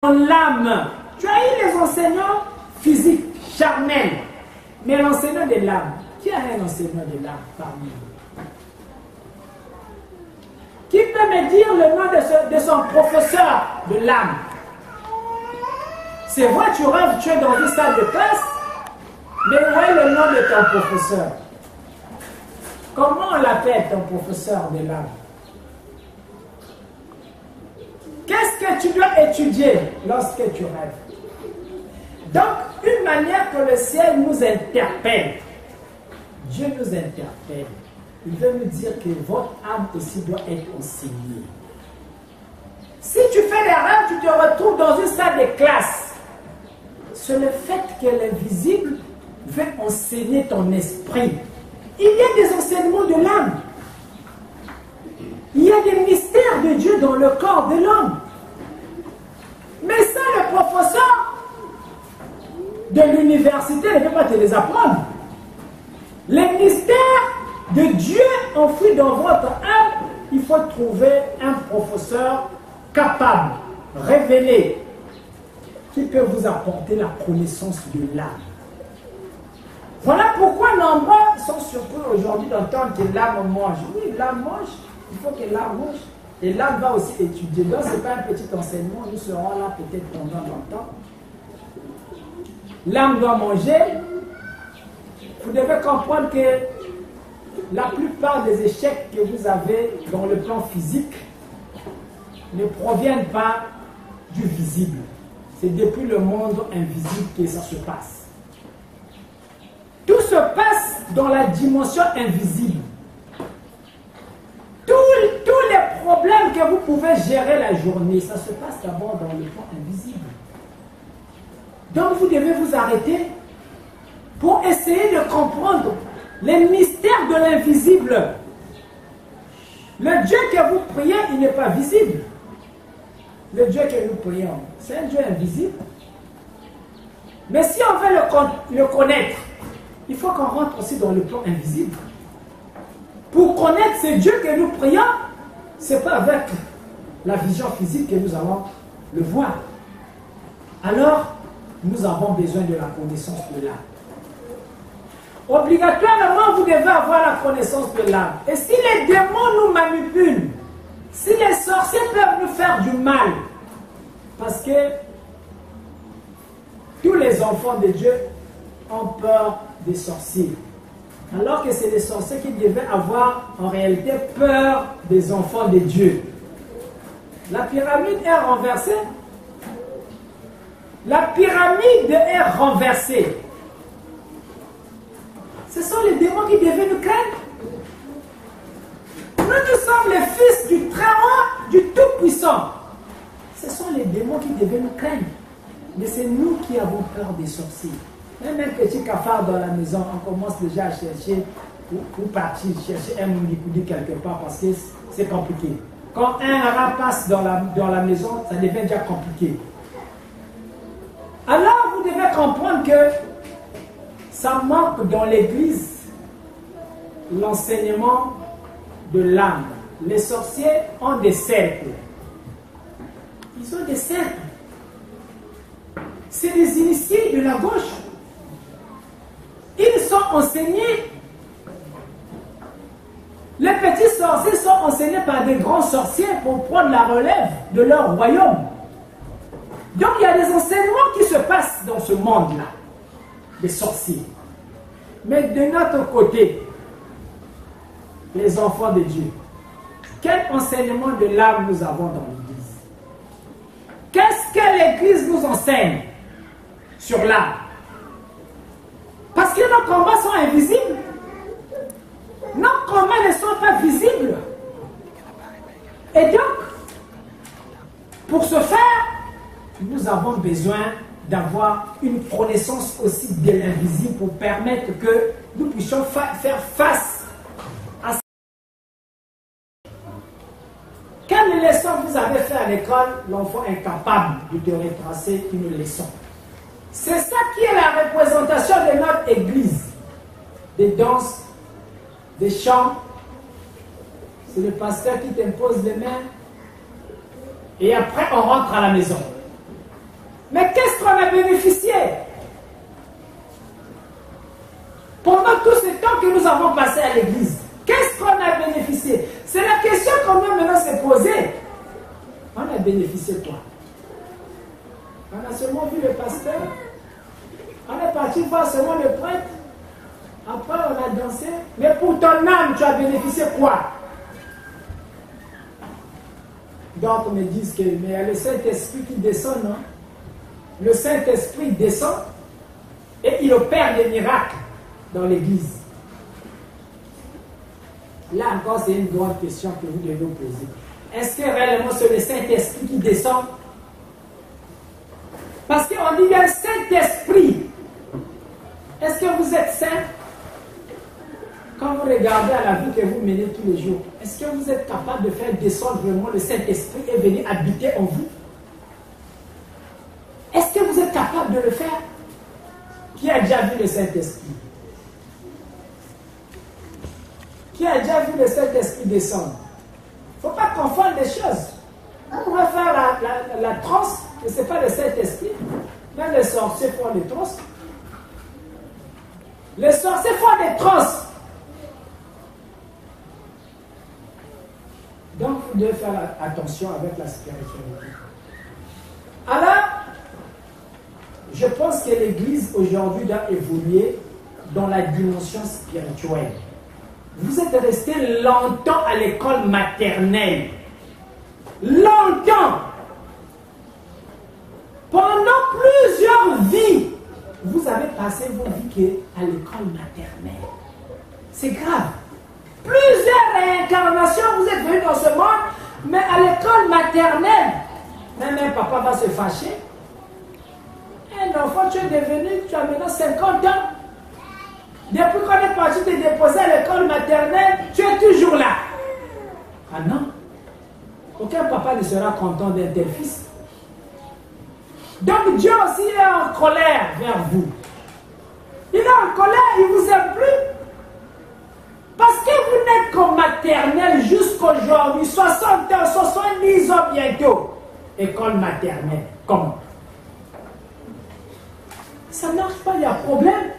l'âme. Tu as eu les enseignants physiques, charnels, mais l'enseignant de l'âme, qui a un enseignant de l'âme parmi nous? Qui peut me dire le nom de son professeur de l'âme? C'est vrai, tu rêves, tu es dans une salle de classe, mais où est le nom de ton professeur? Comment on l'appelle ton professeur de l'âme? Qu'est-ce que tu dois étudier lorsque tu rêves? Donc, une manière que le ciel nous interpelle, Dieu nous interpelle. Il veut nous dire que votre âme aussi doit être enseignée. Si tu fais des rêves, tu te retrouves dans une salle de classe. C'est le fait que l'invisible veut enseigner ton esprit. Il y a des enseignements de l'âme. Il y a des mystères de Dieu dans le corps de l'homme. Mais ça, le professeur de l'université ne peut pas te les apprendre. Les mystères de Dieu enfouis dans votre âme, il faut trouver un professeur capable, révélé, qui peut vous apporter la connaissance de l'âme. Voilà pourquoi nombreux sont surpris aujourd'hui d'entendre que l'âme mange. Oui, l'âme mange, il faut que l'âme mange. Et l'âme va aussi étudier. Donc, ce n'est pas un petit enseignement, nous serons là peut-être pendant longtemps. L'âme doit manger. Vous devez comprendre que la plupart des échecs que vous avez dans le plan physique ne proviennent pas du visible. C'est depuis le monde invisible que ça se passe. Tout se passe dans la dimension invisible. Tous les problèmes que vous pouvez gérer la journée, ça se passe d'abord dans le plan invisible. Donc vous devez vous arrêter pour essayer de comprendre les mystères de l'invisible. Le Dieu que vous priez, il n'est pas visible. Le Dieu que nous prions, c'est un Dieu invisible. Mais si on veut le connaître, il faut qu'on rentre aussi dans le plan invisible. Pour connaître ce Dieu que nous prions, ce n'est pas avec la vision physique que nous allons le voir. Alors, nous avons besoin de la connaissance de l'âme. Obligatoirement, vous devez avoir la connaissance de l'âme. Et si les démons nous manipulent, si les sorciers peuvent nous faire du mal, parce que tous les enfants de Dieu ont peur des sorciers. Alors que c'est les sorciers qui devaient avoir en réalité peur des enfants de Dieu. La pyramide est renversée. La pyramide est renversée. Ce sont les démons qui devaient nous craindre. Nous sommes les fils du Très-Haut, du Tout-Puissant. Ce sont les démons qui devaient nous craindre. Mais c'est nous qui avons peur des sorciers. Même un petit cafard dans la maison, on commence déjà à chercher où partir, chercher un moulikoudi quelque part parce que c'est compliqué. Quand un rat passe dans la maison, ça devient déjà compliqué. Alors vous devez comprendre que ça manque dans l'église l'enseignement de l'âme. Les sorciers ont des cercles. Ils ont des cercles. C'est des initiés de la gauche. Ils sont enseignés. Les petits sorciers sont enseignés par des grands sorciers pour prendre la relève de leur royaume. Donc il y a des enseignements qui se passent dans ce monde-là, des sorciers. Mais de notre côté, les enfants de Dieu, quel enseignement de l'âme nous avons dans l'Église? Qu'est-ce que l'Église nous enseigne sur l'âme? Parce que nos combats sont invisibles. Nos combats ne sont pas visibles. Et donc, pour ce faire, nous avons besoin d'avoir une connaissance aussi de l'invisible pour permettre que nous puissions faire face à ça. Quelle leçon vous avez fait à l'école, l'enfant est incapable de te retracer une leçon. C'est ça qui est la représentation de notre église. Des danses, des chants. C'est le pasteur qui t'impose les mains. Et après, on rentre à la maison. Mais qu'est-ce qu'on a bénéficié? Pendant tout ce temps que nous avons passé à l'église, qu'est-ce qu'on a bénéficié? C'est la question qu'on doit maintenant se poser. On a bénéficié de quoi? On a seulement vu le pasteur, on est parti voir seulement le prêtre, après on a dansé, mais pour ton âme, tu as bénéficié quoi? D'autres me disent que mais il y a le Saint-Esprit qui descend, non? Le Saint-Esprit descend et il opère des miracles dans l'église. Là encore, c'est une grande question que vous devez vous poser. Est-ce que réellement c'est le Saint-Esprit qui descend? Parce qu'on dit bien Saint-Esprit. Est-ce que vous êtes saint? Quand vous regardez à la vie que vous menez tous les jours, est-ce que vous êtes capable de faire descendre vraiment le Saint-Esprit et venir habiter en vous? Est-ce que vous êtes capable de le faire? Qui a déjà vu le Saint-Esprit? Qui a déjà vu le Saint-Esprit descendre? Il ne faut pas confondre les choses. Vous pouvez faire la transe, mais ce n'est pas le Saint-Esprit. Même les sorciers font des transes. Les sorciers font des transes. Donc, vous devez faire attention avec la spiritualité. Alors, je pense que l'Église aujourd'hui doit évoluer dans la dimension spirituelle. Vous êtes resté longtemps à l'école maternelle. Longtemps. Pendant plusieurs vies, vous avez passé vos vies à l'école maternelle. C'est grave. Plusieurs réincarnations, vous êtes venus dans ce monde, mais à l'école maternelle, même un papa va se fâcher. Un enfant, tu es devenu, tu as maintenant 50 ans. Depuis qu'on est parti te déposer à l'école maternelle, tu es toujours là. Ah non. Aucun papa ne sera content d'un tel fils. Donc Dieu aussi est en colère vers vous. Il est en colère, il ne vous aime plus. Parce que vous n'êtes qu'au maternelle jusqu'aujourd'hui, 60 ans, 70 ans bientôt. École maternelle. Comment? Ça ne marche pas, il y a problème.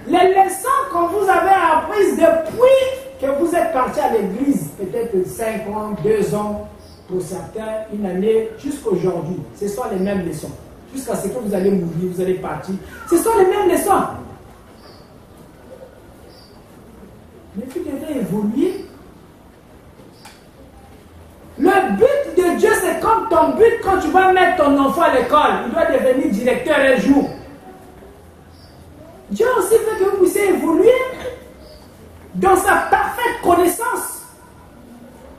Les leçons que vous avez apprises depuis que vous êtes parti à l'église, peut-être 5 ans, 2 ans, pour certains, une année, jusqu'aujourd'hui, ce sont les mêmes leçons. Jusqu'à ce que vous allez mourir, vous allez partir. Ce sont les mêmes leçons. Mais vous devez évoluer. Le but de Dieu, c'est comme ton but quand tu vas mettre ton enfant à l'école. Il doit devenir directeur un jour. Dieu aussi veut que vous puissiez évoluer dans sa parfaite connaissance.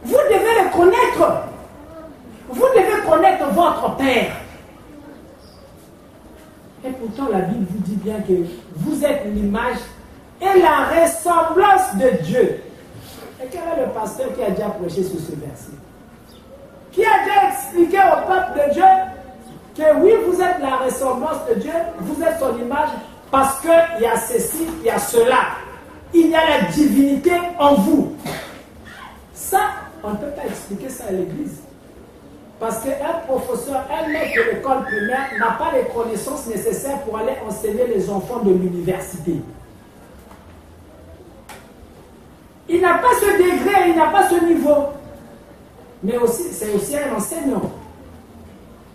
Vous devez le connaître. Vous devez connaître votre Père. Et pourtant, la Bible vous dit bien que vous êtes l'image et la ressemblance de Dieu. Et quel est le pasteur qui a déjà prêché sur ce verset? Qui a déjà expliqué au peuple de Dieu que oui, vous êtes la ressemblance de Dieu, vous êtes son image, parce qu'il y a ceci, il y a cela. Il y a la divinité en vous. Ça, on ne peut pas expliquer ça à l'église. Parce qu'un professeur, un maître de l'école primaire n'a pas les connaissances nécessaires pour aller enseigner les enfants de l'université. Il n'a pas ce degré, il n'a pas ce niveau. Mais aussi, c'est aussi un enseignant.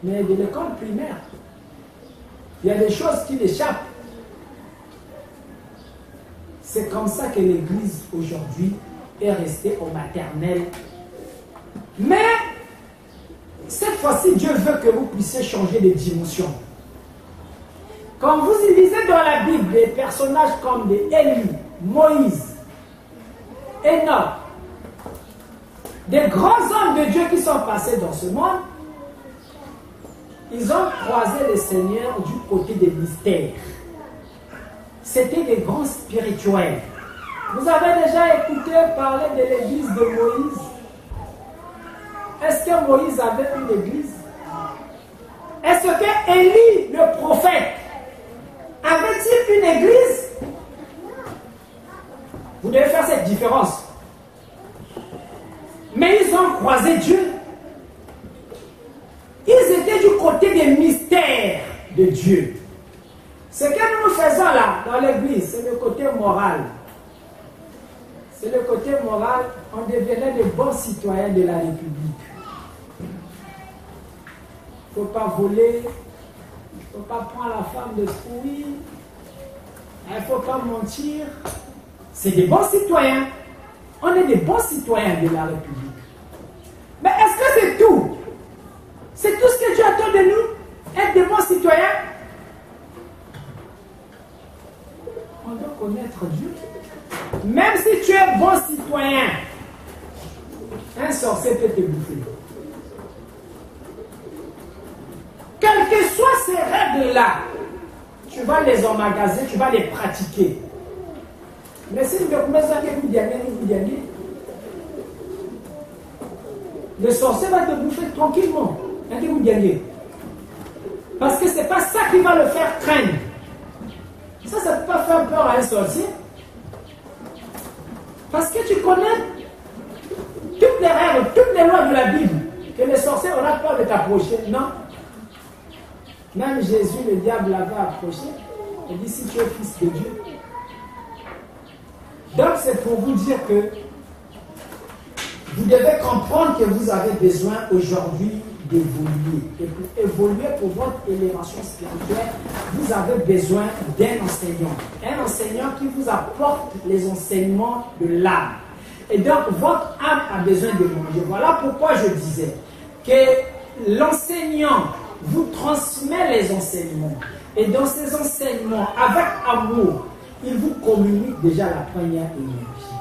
Mais de l'école primaire, il y a des choses qui l'échappent. C'est comme ça que l'Église aujourd'hui est restée au maternel. Mais cette fois-ci, Dieu veut que vous puissiez changer de dimension. Quand vous lisez dans la Bible des personnages comme des Élie, Moïse, Enoch, des grands hommes de Dieu qui sont passés dans ce monde, ils ont croisé le Seigneur du côté des mystères. C'était des grands spirituels. Vous avez déjà écouté parler de l'église de Moïse? Est-ce que Moïse avait une église? Est-ce que Élie, le prophète, avait-il une église? Vous devez faire cette différence. Mais ils ont croisé Dieu. Ils étaient du côté côté des mystères de Dieu. Ce que nous faisons là, dans l'église, c'est le côté moral. C'est le côté moral, on devenait de bons citoyens de la République. Il ne faut pas voler, il ne faut pas prendre la femme de fruits, il ne faut pas mentir. C'est des bons citoyens. On est des bons citoyens de la République. Mais est-ce que c'est tout? C'est tout ce que Dieu attend de nous? Être des bons citoyens? On doit connaître Dieu. Même si tu es bon citoyen, un sorcier peut te bouffer. Quelles que soient ces règles-là, tu vas les emmagasiner, tu vas les pratiquer. Mais si vous le sorcier va te bouffer tranquillement. Parce que ce n'est pas ça qui va le faire craindre. Ça ne peut pas faire peur à un sorcier. Parce que tu connais toutes les règles, toutes les lois de la Bible, que le sorcier aura peur de t'approcher. Non. Même Jésus, le diable l'avait approché. Il dit, si tu es fils de Dieu. Donc c'est pour vous dire que vous devez comprendre que vous avez besoin aujourd'hui d'évoluer. Et pour évoluer pour votre élévation spirituelle, vous avez besoin d'un enseignant. Un enseignant qui vous apporte les enseignements de l'âme. Et donc, votre âme a besoin de manger. Voilà pourquoi je disais que l'enseignant vous transmet les enseignements. Et dans ces enseignements, avec amour, il vous communique déjà la première énergie.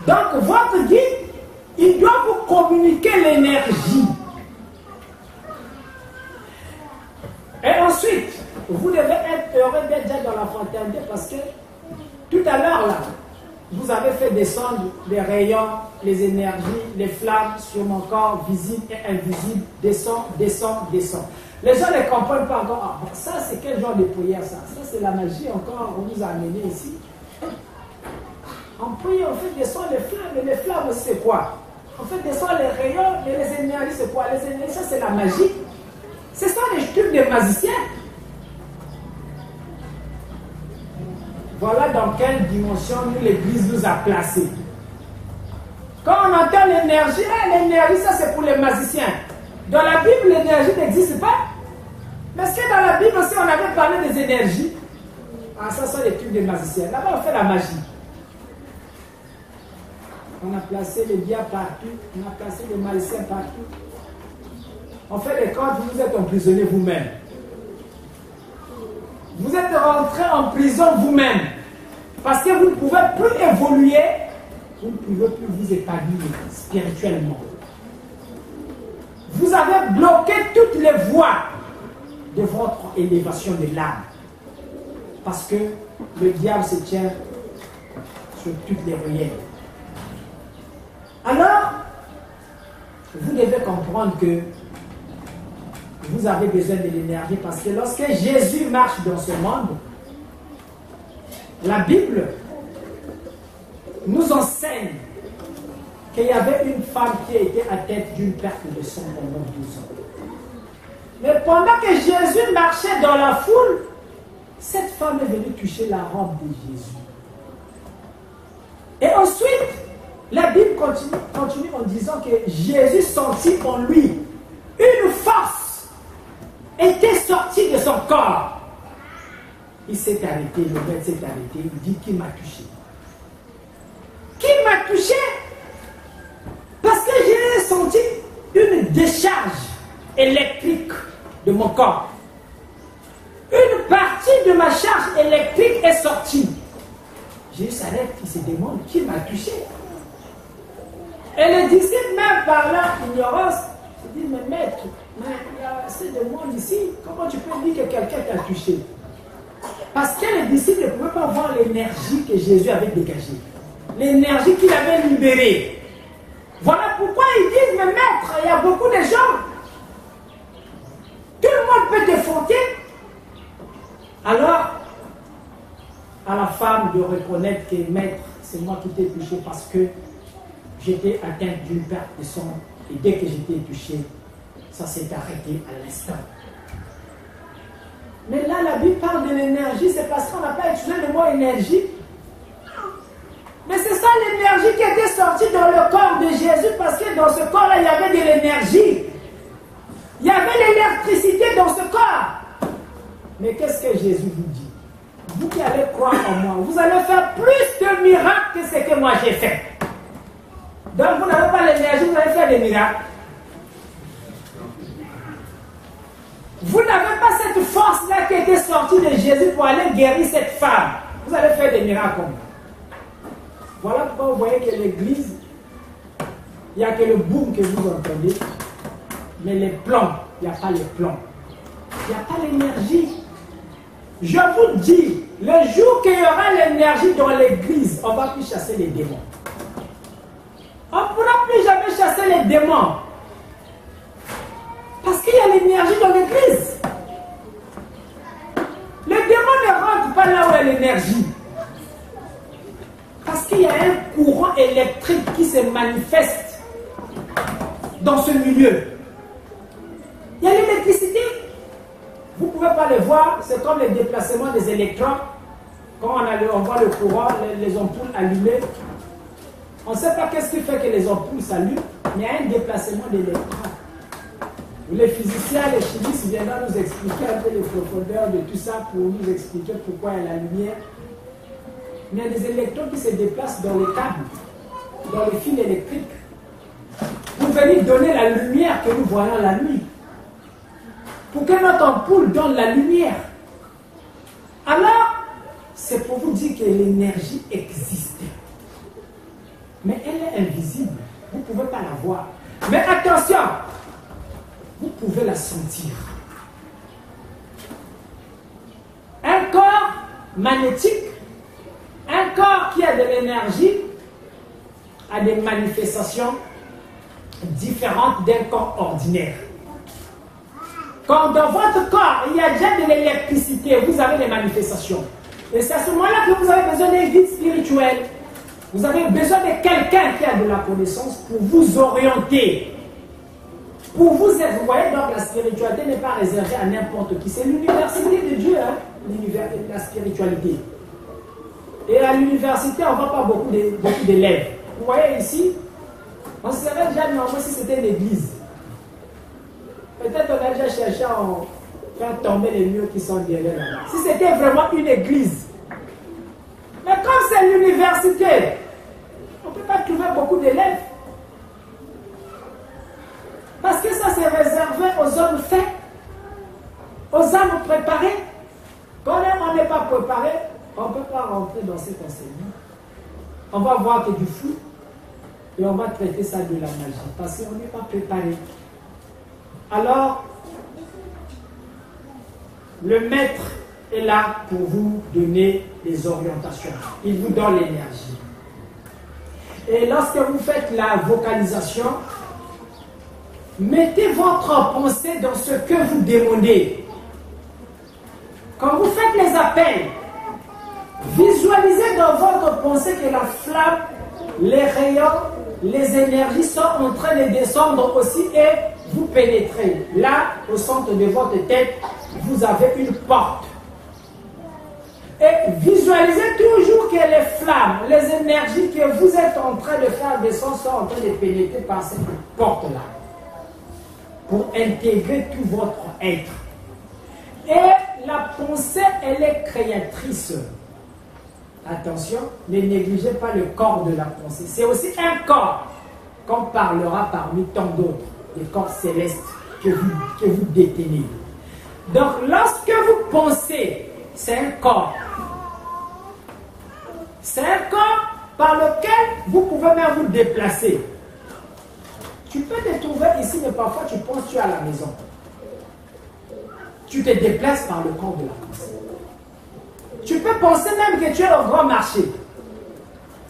Donc, votre guide, il doit vous communiquer l'énergie. Et ensuite, vous devez être heureux d'être déjà dans la fraternité parce que tout à l'heure, là, vous avez fait descendre les rayons, les énergies, les flammes sur mon corps, visibles et invisibles. Descend, descend, descend. Les gens ne comprennent pas encore. Ah, ça, c'est quel genre de prière, ça? Ça, c'est la magie encore qu'on nous a amené ici. En priant, on fait descendre les flammes. Et les flammes, c'est quoi? On fait descendre les rayons, et les énergies, c'est quoi? Les énergies, ça, c'est la magie. C'est ça les trucs des magiciens. Voilà dans quelle dimension l'Église nous a placés. Quand on entend l'énergie, l'énergie, ça c'est pour les magiciens. Dans la Bible, l'énergie n'existe pas. Parce que dans la Bible aussi, on avait parlé des énergies. Ah, ça sont les trucs des magiciens. Là-bas, on fait la magie. On a placé les diables partout. On a placé les magiciens partout. On fait les comptes, vous êtes emprisonnés vous-même. Vous êtes rentrés en prison vous-même. Parce que vous ne pouvez plus évoluer. Vous ne pouvez plus vous épanouir spirituellement. Vous avez bloqué toutes les voies de votre élévation de l'âme. Parce que le diable se tient sur toutes les ruelles. Alors, vous devez comprendre que vous avez besoin de l'énergie parce que lorsque Jésus marche dans ce monde, la Bible nous enseigne qu'il y avait une femme qui était atteinte d'une perte de sang pendant 12 ans. Mais pendant que Jésus marchait dans la foule, cette femme est venue toucher la robe de Jésus. Et ensuite, la Bible continue en disant que Jésus sentit en lui une force était sortie de son corps. Il s'est arrêté, le maître s'est arrêté, il dit qui m'a touché. Qui m'a touché? Parce que j'ai senti une décharge électrique de mon corps. Une partie de ma charge électrique est sortie. Jésus s'arrête, il se demande qui m'a touché. Et les disciples, même par leur ignorance, se disent, mais maître, il y a assez de monde ici, comment tu peux dire que quelqu'un t'a touché? Parce que les disciples ne pouvaient pas voir l'énergie que Jésus avait dégagée, l'énergie qu'il avait libérée. Voilà pourquoi ils disent, mais maître, il y a beaucoup de gens. Tout le monde peut te fronter. Alors, à la femme de reconnaître que maître, c'est moi qui t'ai touché parce que j'étais atteinte d'une perte de sang. Et dès que j'étais touché, Ça s'est arrêté à l'instant. Mais là, la Bible parle de l'énergie, c'est parce qu'on n'a pas utilisé le mot énergie. Mais c'est ça l'énergie qui était sortie dans le corps de Jésus, parce que dans ce corps-là, il y avait de l'énergie. Il y avait l'électricité dans ce corps. Mais qu'est-ce que Jésus vous dit? Vous qui allez croire en moi, vous allez faire plus de miracles que ce que moi j'ai fait. Donc vous n'avez pas l'énergie, vous allez faire des miracles. Vous n'avez pas cette force-là qui était sortie de Jésus pour aller guérir cette femme. Vous allez faire des miracles. Voilà pourquoi vous voyez que l'église, il n'y a que le boom que vous entendez, mais les plans, il n'y a pas les plans. Il n'y a pas l'énergie. Je vous dis, le jour qu'il y aura l'énergie dans l'église, on ne va plus chasser les démons. On ne pourra plus jamais chasser les démons. Parce qu'il y a l'énergie dans l'église. Les démons ne rentrent pas là où il y a l'énergie. Parce qu'il y a un courant électrique qui se manifeste dans ce milieu. Il y a l'électricité. Vous ne pouvez pas le voir, c'est comme le déplacement des électrons. Quand on voit le courant, les ampoules allumées. On ne sait pas qu'est-ce qui fait que les ampoules s'allument, mais il y a un déplacement d'électrons. Les physiciens, les chimistes viendront nous expliquer un peu les profondeurs de tout ça pour nous expliquer pourquoi il y a la lumière. Mais il y a des électrons qui se déplacent dans les câbles, dans les fils électriques, pour venir donner la lumière que nous voyons la nuit. Pour que notre ampoule donne la lumière. Alors, c'est pour vous dire que l'énergie existe. Mais elle est invisible. Vous ne pouvez pas la voir. Mais attention, vous pouvez la sentir. Un corps magnétique, un corps qui a de l'énergie, a des manifestations différentes d'un corps ordinaire. Quand dans votre corps, il y a déjà de l'électricité, vous avez des manifestations. Et c'est à ce moment-là que vous avez besoin d'un guide spirituel. Vous avez besoin de quelqu'un qui a de la connaissance pour vous orienter. Pour vous aider. Vous voyez, donc la spiritualité n'est pas réservée à n'importe qui. C'est l'université de Dieu, hein, la spiritualité. Et à l'université, on ne voit pas beaucoup d'élèves. Vous voyez ici, on serait déjà normalement si c'était une église. Peut-être on a déjà cherché à faire tomber les murs qui sont derrière là-bas. Si c'était vraiment une église. Mais comme c'est l'université, on ne peut pas trouver beaucoup d'élèves. Parce que ça c'est réservé aux hommes faits, aux âmes préparées. Quand on n'est pas préparé, on ne peut pas rentrer dans cet enseignement. On va voir que du fou et on va traiter ça de la magie. Parce qu'on n'est pas préparé. Alors, le maître est là pour vous donner des orientations. Il vous donne l'énergie. Et lorsque vous faites la vocalisation, mettez votre pensée dans ce que vous demandez. Quand vous faites les appels, visualisez dans votre pensée que la flamme, les rayons, les énergies sont en train de descendre aussi et vous pénétrez. Là, au centre de votre tête, vous avez une porte. Et visualisez toujours que les flammes, les énergies que vous êtes en train de faire descendre sont en train de pénétrer par cette porte-là. Pour intégrer tout votre être. Et la pensée, elle est créatrice. Attention, ne négligez pas le corps de la pensée. C'est aussi un corps qu'on parlera parmi tant d'autres. Les corps célestes que vous détenez. Donc, lorsque vous pensez, c'est un corps. C'est un corps par lequel vous pouvez même vous déplacer. Tu peux te trouver ici, mais parfois tu penses que tu es à la maison. Tu te déplaces par le corps de la pensée. Tu peux penser même que tu es au grand marché.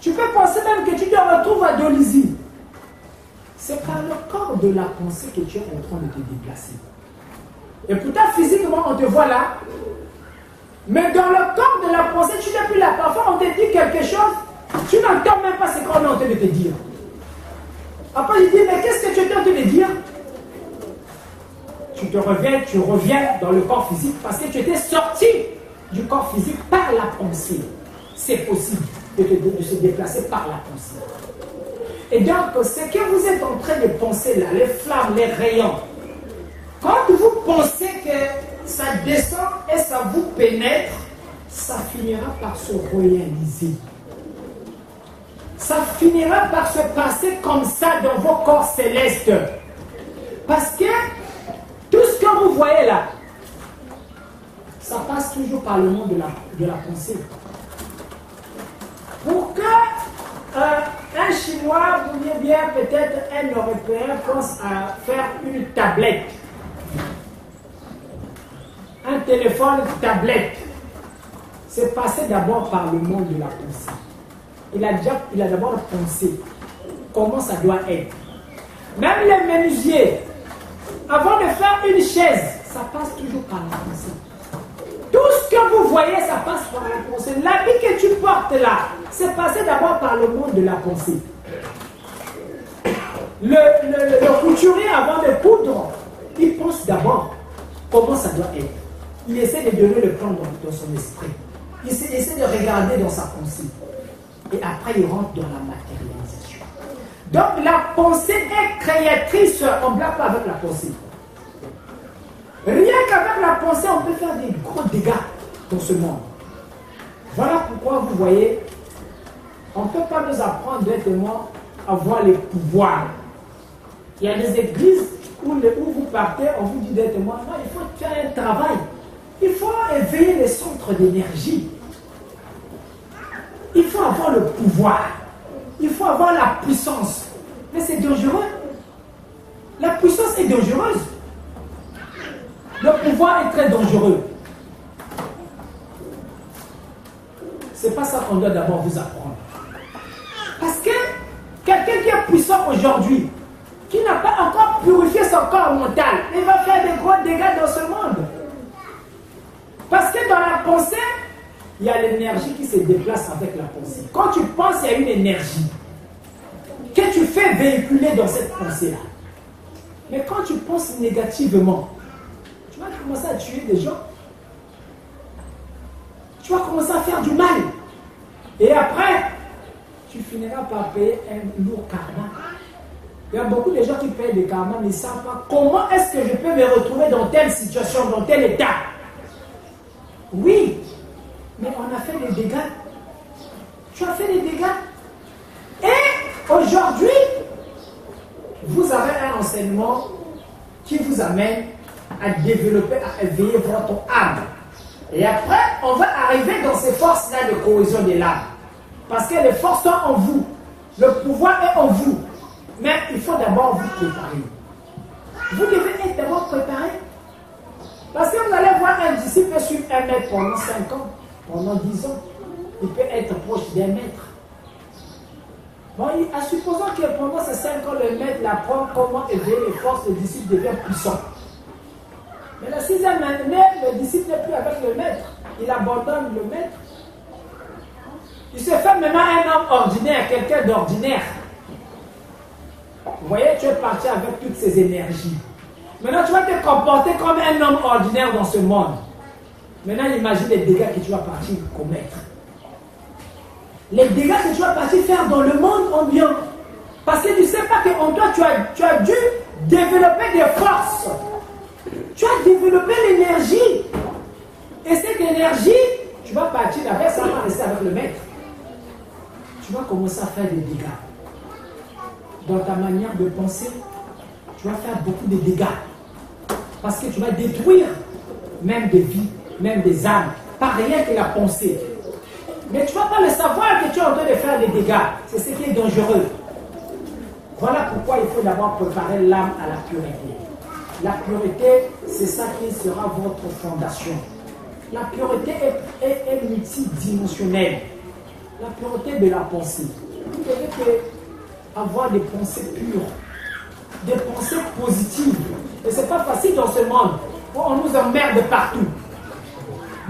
Tu peux penser même que tu te retrouves à Dolisie. C'est par le corps de la pensée que tu es en train de te déplacer. Et pourtant, physiquement, on te voit là. Mais dans le corps de la pensée, tu n'es plus là. Parfois, on te dit quelque chose, tu n'entends même pas ce qu'on est en train de te dire. Après, je dis, mais qu'est-ce que tu es en train de dire? tu te réveilles, tu reviens dans le corps physique parce que tu étais sorti du corps physique par la pensée. C'est possible de se déplacer par la pensée. Et donc, ce que vous êtes en train de penser là, les flammes, les rayons, quand vous pensez que ça descend et ça vous pénètre, ça finira par se réaliser. Ça finira par se passer comme ça dans vos corps célestes. Parce que tout ce que vous voyez là, ça passe toujours par le monde de la pensée. Pour que un Chinois, ou bien peut-être un Européen pense à faire une tablette, un téléphone tablette, c'est passé d'abord par le monde de la pensée. Il a d'abord pensé comment ça doit être. Même les menuisiers, avant de faire une chaise, ça passe toujours par la pensée. Tout ce que vous voyez, ça passe par la pensée. L'habit que tu portes là, c'est passé d'abord par le monde de la pensée. Le couturier, avant de coudre, il pense d'abord comment ça doit être. Il essaie de donner le plan dans son esprit. Il essaie de regarder dans sa pensée. Et après, il rentre dans la matérialisation. Donc, la pensée est créatrice. On ne blague pas avec la pensée. Rien qu'avec la pensée, on peut faire des gros dégâts dans ce monde. Voilà pourquoi vous voyez, on ne peut pas nous apprendre directement à voir les pouvoirs. Il y a des églises où vous partez, on vous dit directement, non, il faut faire un travail. Il faut éveiller les centres d'énergie. Il faut avoir le pouvoir. Il faut avoir la puissance. Mais c'est dangereux. La puissance est dangereuse. Le pouvoir est très dangereux. C'est pas ça qu'on doit d'abord vous apprendre. Parce que quelqu'un qui est puissant aujourd'hui, qui n'a pas encore purifié son corps mental, il va faire des gros dégâts dans ce monde. Parce que dans la pensée, il y a l'énergie qui se déplace avec la pensée. Quand tu penses, il y a une énergie que tu fais véhiculer dans cette pensée-là. Mais quand tu penses négativement, tu vas commencer à tuer des gens. Tu vas commencer à faire du mal. Et après, tu finiras par payer un lourd karma. Il y a beaucoup de gens qui payent des karmas, mais ils ne savent pas comment est-ce que je peux me retrouver dans telle situation, dans tel état. Oui, mais on a fait des dégâts. Tu as fait des dégâts. Et aujourd'hui, vous avez un enseignement qui vous amène à développer, à éveiller votre âme. Et après, on va arriver dans ces forces-là de cohésion de l'âme. Parce que les forces sont en vous. Le pouvoir est en vous. Mais il faut d'abord vous préparer. Vous devez être d'abord préparé. Parce que vous allez voir un disciple suivre un maître pendant 5 ans, pendant 10 ans. Il peut être proche d'un maître. Bon, supposons que pendant ces 5 ans, le maître apprend comment éveiller les forces, le disciple devient puissant. Mais la 6e année, le disciple n'est plus avec le maître. Il abandonne le maître. Il se fait maintenant un homme ordinaire, quelqu'un d'ordinaire. Vous voyez, tu es parti avec toutes ces énergies. Maintenant, tu vas te comporter comme un homme ordinaire dans ce monde. Maintenant, imagine les dégâts que tu vas partir commettre. Les dégâts que tu vas partir faire dans le monde ambiant. Parce que tu ne sais pas qu'en toi, tu as dû développer des forces. Tu as développé l'énergie. Et cette énergie, tu vas partir avec, ça va rester avec le maître. Tu vas commencer à faire des dégâts. Dans ta manière de penser, tu vas faire beaucoup de dégâts. Parce que tu vas détruire même des vies, même des âmes, pas rien que la pensée. Mais tu ne vas pas le savoir que tu es en train de faire des dégâts. C'est ce qui est dangereux. Voilà pourquoi il faut d'abord préparer l'âme à la pureté. La pureté, c'est ça qui sera votre fondation. La pureté est multidimensionnelle. La pureté de la pensée. Vous devez avoir des pensées pures, des pensées positives. Et ce n'est pas facile dans ce monde où on nous emmerde partout.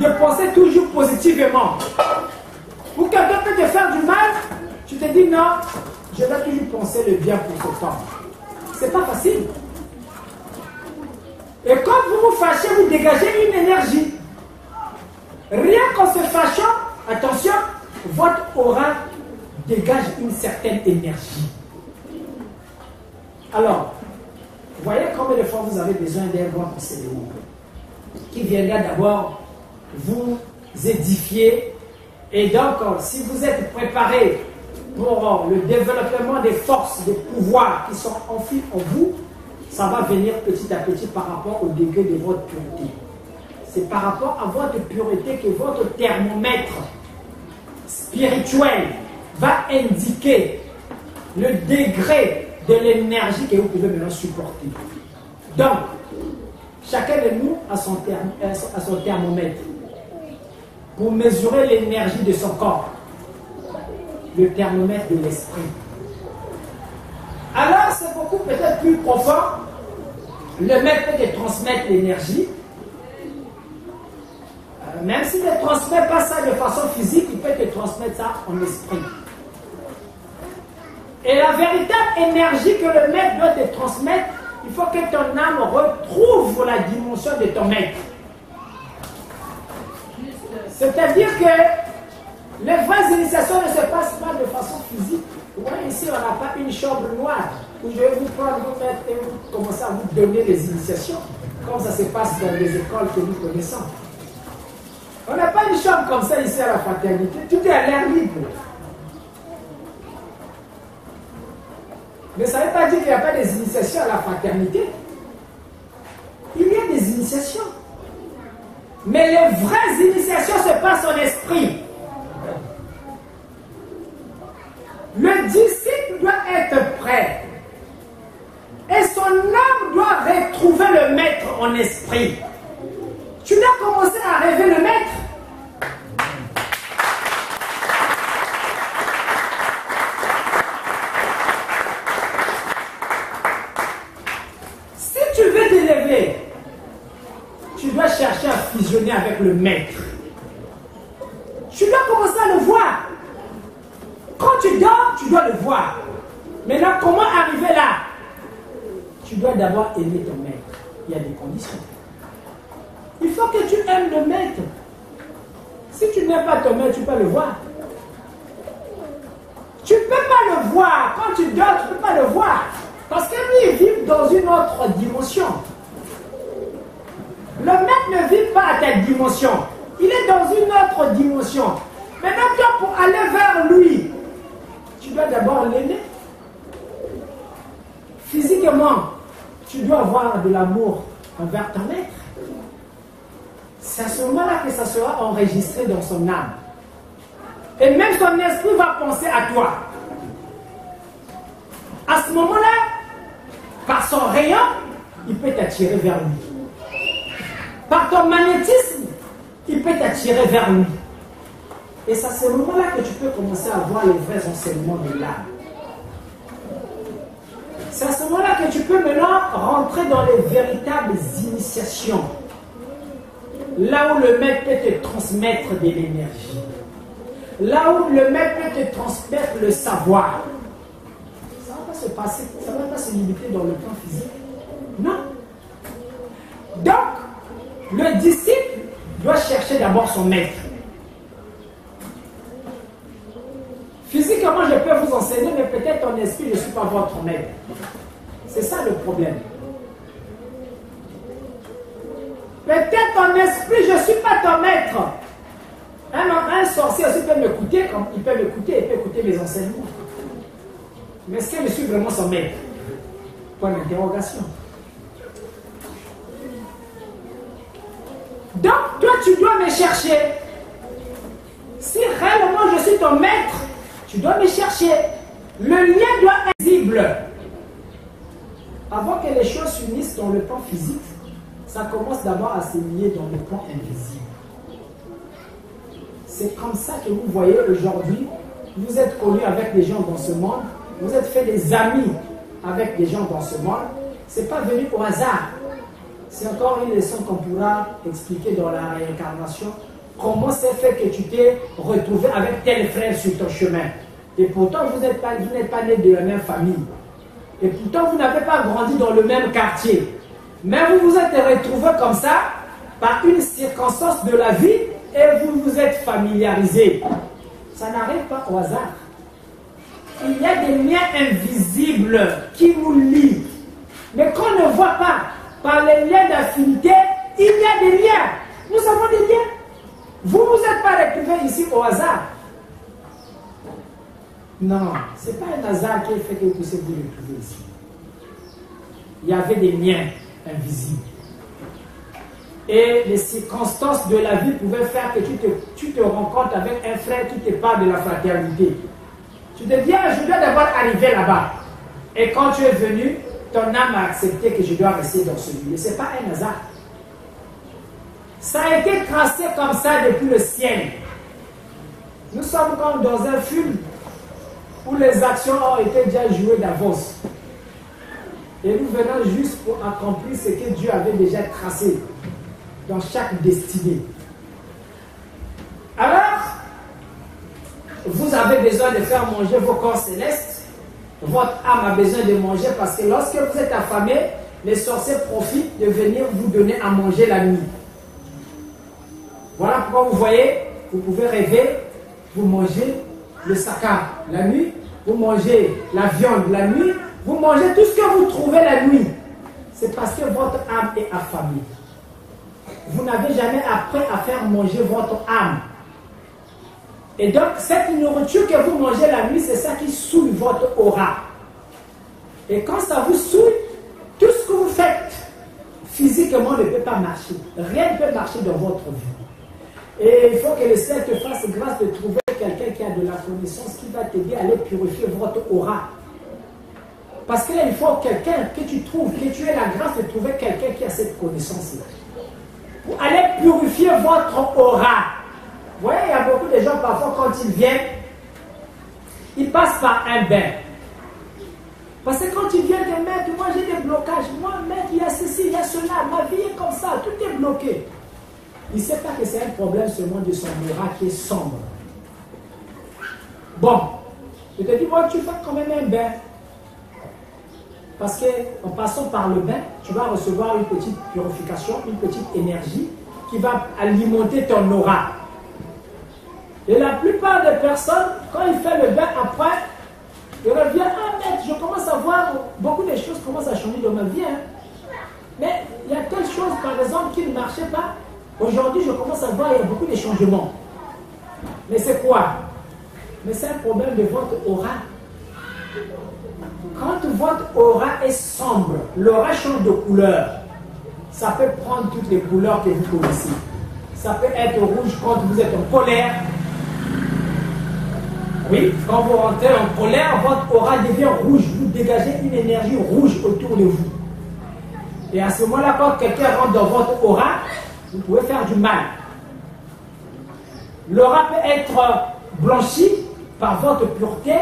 De penser toujours positivement. Pour quelqu'un peut te faire du mal, tu te dis non, je vais toujours penser le bien pour ce temps. Ce n'est pas facile. Et quand vous vous fâchez, vous dégagez une énergie. Rien qu'en se fâchant, attention, votre aura dégage une certaine énergie. Alors, voyez combien de fois vous avez besoin d'un grand enseignement qui viendra d'abord vous édifier. Et donc, si vous êtes préparé pour le développement des forces, des pouvoirs qui sont enfuis en vous, ça va venir petit à petit par rapport au degré de votre pureté. C'est par rapport à votre pureté que votre thermomètre spirituel va indiquer le degré de l'énergie que vous pouvez maintenant supporter. Donc, chacun de nous a son thermomètre pour mesurer l'énergie de son corps, le thermomètre de l'esprit. Alors, c'est beaucoup peut-être plus profond. Le maître peut te transmettre l'énergie. Même s'il ne transmet pas ça de façon physique, il peut te transmettre ça en esprit. Et la véritable énergie que le maître doit te transmettre, il faut que ton âme retrouve la dimension de ton maître. C'est-à-dire que les vraies initiations ne se passent pas de façon physique. Vous voyez, ici, on n'a pas une chambre noire où je vais vous prendre, vous mettre et vous commencer à vous donner des initiations, comme ça se passe dans les écoles que nous connaissons. On n'a pas une chambre comme ça ici à la fraternité. Tout est à l'air libre. Mais ça ne veut pas dire qu'il n'y a pas des initiations à la fraternité. Il y a des initiations. Mais les vraies initiations se passent en esprit. Le disciple doit être prêt. Et son âme doit retrouver le maître en esprit. Tu dois commencer à rêver le maître. Si tu veux t'élever, tu dois chercher à fusionner avec le maître. Tu dois commencer à le voir. Quand tu dors, tu dois le voir. Maintenant, comment arriver là? Tu dois d'abord aimer ton maître. Il y a des conditions. Il faut que tu aimes le maître. Si tu n'aimes pas ton maître, tu peux le voir. Tu ne peux pas le voir. Quand tu dors, tu ne peux pas le voir. Parce que lui, il vit dans une autre dimension. Le maître ne vit pas à ta dimension. Il est dans une autre dimension. Maintenant, toi, pour aller vers lui, tu dois d'abord l'aimer. Physiquement, tu dois avoir de l'amour envers ton maître. C'est à ce moment-là que ça sera enregistré dans son âme. Et même son esprit va penser à toi. À ce moment-là, par son rayon, il peut t'attirer vers lui. Par ton magnétisme, il peut t'attirer vers lui. Et c'est à ce moment-là que tu peux commencer à voir les vrais enseignements de l'âme. C'est à ce moment-là que tu peux maintenant rentrer dans les véritables initiations. Là où le maître peut te transmettre de l'énergie. Là où le maître peut te transmettre le savoir. Ça ne va pas se passer, ça ne va pas se limiter dans le plan physique. Non. Donc, le disciple doit chercher d'abord son maître. Physiquement, je peux vous enseigner, mais peut-être en esprit, je ne suis pas votre maître. C'est ça le problème. Peut-être en esprit, je ne suis pas ton maître. Un sorcier aussi peut m'écouter, comme il peut m'écouter, il peut écouter mes enseignements. Mais est-ce que je suis vraiment son maître? Point d'interrogation. Donc, toi, tu dois me chercher. Si réellement je suis ton maître, tu dois me chercher. Le lien doit être visible. Avant que les choses s'unissent dans le plan physique, ça commence d'abord à se lier dans le plan invisible. C'est comme ça que vous voyez aujourd'hui, vous êtes connus avec des gens dans ce monde, vous êtes fait des amis avec des gens dans ce monde. Ce n'est pas venu au hasard. C'est encore une leçon qu'on pourra expliquer dans la réincarnation. Comment c'est fait que tu t'es retrouvé avec tel frère sur ton chemin. Et pourtant, vous n'êtes pas nés de la même famille. Et pourtant, vous n'avez pas grandi dans le même quartier. Mais vous vous êtes retrouvé comme ça par une circonstance de la vie et vous vous êtes familiarisé. Ça n'arrive pas au hasard. Il y a des liens invisibles qui nous lient, mais qu'on ne voit pas par les liens d'affinité. Il y a des liens. Nous avons des liens. Vous ne vous êtes pas retrouvés ici au hasard. Non, ce n'est pas un hasard qui fait que vous puissiez vous retrouver ici. Il y avait des liens invisibles. Et les circonstances de la vie pouvaient faire que tu te rencontres avec un frère qui te parle de la fraternité. Tu te dis, ah, je dois d'abord arriver là-bas. Et quand tu es venu, ton âme a accepté que je dois rester dans ce lieu. Ce n'est pas un hasard. Ça a été tracé comme ça depuis le ciel. Nous sommes comme dans un film où les actions ont été déjà jouées d'avance. Et nous venons juste pour accomplir ce que Dieu avait déjà tracé dans chaque destinée. Alors, vous avez besoin de faire manger vos corps célestes. Votre âme a besoin de manger parce que lorsque vous êtes affamé, les sorciers profitent de venir vous donner à manger la nuit. Voilà pourquoi vous voyez, vous pouvez rêver, vous mangez le saka la nuit, vous mangez la viande la nuit, vous mangez tout ce que vous trouvez la nuit. C'est parce que votre âme est affamée. Vous n'avez jamais appris à faire manger votre âme. Et donc, cette nourriture que vous mangez la nuit, c'est ça qui souille votre aura. Et quand ça vous souille, tout ce que vous faites physiquement ne peut pas marcher. Rien ne peut marcher dans votre vie. Et il faut que le ciel te fasse grâce de trouver quelqu'un qui a de la connaissance qui va t'aider à aller purifier votre aura. Parce qu'il faut quelqu'un que tu trouves, que tu aies la grâce de trouver quelqu'un qui a cette connaissance-là. Pour aller purifier votre aura. Vous voyez, il y a beaucoup de gens, parfois, quand ils viennent, ils passent par un bain. Parce que quand ils viennent de maître, moi j'ai des blocages. Moi, maître, il y a ceci, il y a cela. Ma vie est comme ça, tout est bloqué. Il ne sait pas que c'est un problème seulement de son aura qui est sombre. Bon, je te dis, moi, tu fais quand même un bain. Parce qu'en passant par le bain, tu vas recevoir une petite purification, une petite énergie qui va alimenter ton aura. Et la plupart des personnes, quand ils font le bain après, ils reviennent, ah mec, je commence à voir beaucoup de choses commencent à changer dans ma vie. Hein. Mais il y a telle chose, par exemple, qui ne marchait pas. Aujourd'hui, je commence à voir, il y a beaucoup de changements. Mais c'est quoi? Mais c'est un problème de votre aura. Quand votre aura est sombre, l'aura change de couleur. Ça peut prendre toutes les couleurs que vous connaissez. Ça peut être rouge quand vous êtes en colère. Oui, quand vous rentrez en colère, votre aura devient rouge. Vous dégagez une énergie rouge autour de vous. Et à ce moment-là, quand quelqu'un rentre dans votre aura, vous pouvez faire du mal. L'aura peut être blanchie par votre pureté,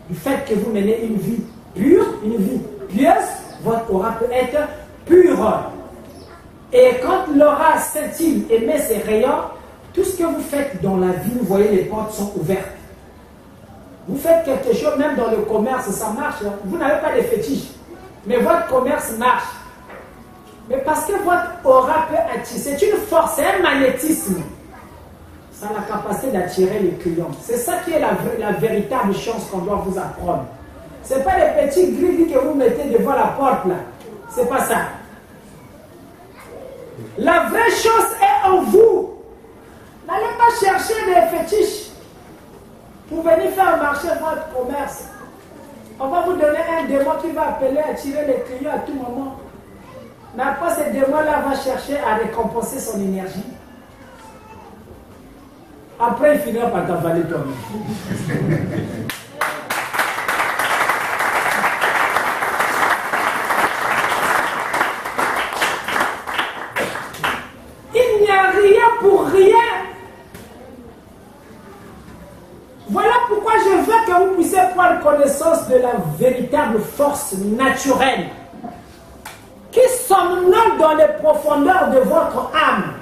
du fait que vous menez une vie pure, une vie pieuse, votre aura peut être pure. Et quand l'aura scintille et met ses rayons, tout ce que vous faites dans la vie, vous voyez, les portes sont ouvertes. Vous faites quelque chose, même dans le commerce, ça marche. Vous n'avez pas de fétiche, mais votre commerce marche. Mais parce que votre aura peut attirer, c'est une force, c'est un magnétisme. Ça a la capacité d'attirer les clients. C'est ça qui est la véritable chance qu'on doit vous apprendre. Ce n'est pas les petits grilles que vous mettez devant la porte là. C'est pas ça. La vraie chance est en vous. N'allez pas chercher des fétiches pour venir faire marcher votre commerce. On va vous donner un démon qui va appeler, attirer les clients à tout moment. Mais après, ce démon-là va chercher à récompenser son énergie. Après, il finira par t'avaler toi-même. Il n'y a rien pour rien. Voilà pourquoi je veux que vous puissiez prendre connaissance de la véritable force naturelle qui somnole dans les profondeurs de votre âme.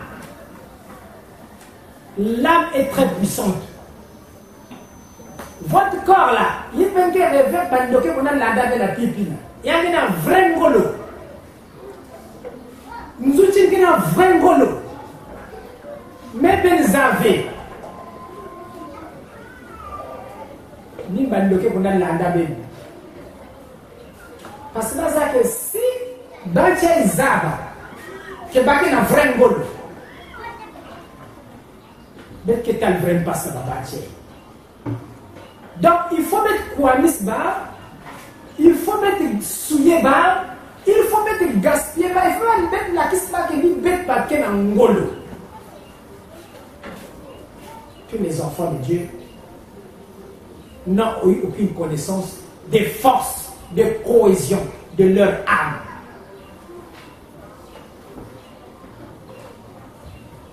L'âme est très puissante. Votre corps là, il peut rêver pendant que vous avez la pipi. Il y a un vrai ngolo. na vrai ngolo. Mais Benzave. Ni bandoke pour landa ben. Parce que si Bantia Zaba, que baké na vrai ngolo. Dès que t'as le vrai passe à Bantia. Donc il faut mettre Kouanis bar, il faut mettre Souye bar, il faut mettre gaspiller bar, il faut mettre la kispa qui dit bête baké na ngolo. Que les enfants de Dieu n'ont eu aucune connaissance des forces de cohésion de leur âme.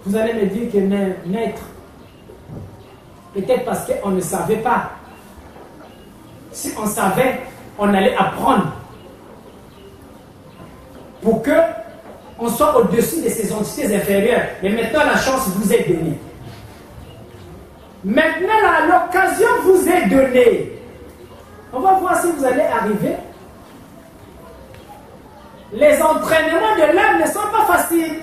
Vous allez me dire que naître, peut-être parce qu'on ne savait pas. Si on savait, on allait apprendre pour que on soit au-dessus de ces entités inférieures. Mais maintenant, la chance vous est donnée. Maintenant, l'occasion vous est donnée. On va voir si vous allez arriver. Les entraînements de l'âme ne sont pas faciles.